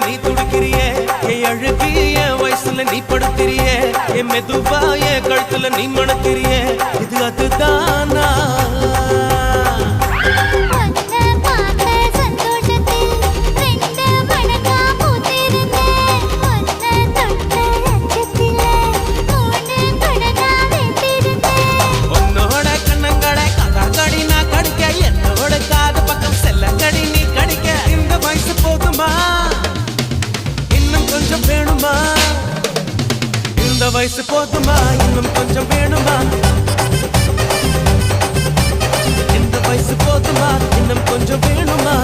நீ துடிக்கிறியே என் அழுகி என் வயசுல நீ படுத்திரியே என் மெதுவா என் கழுத்துல நீ மணக்கிறியே இது அதுதானா இந்த வயசு போதுமா இன்னும் கொஞ்சம் வேணுமா இந்த வயசு போதுமா இன்னும் கொஞ்சம் வேணுமா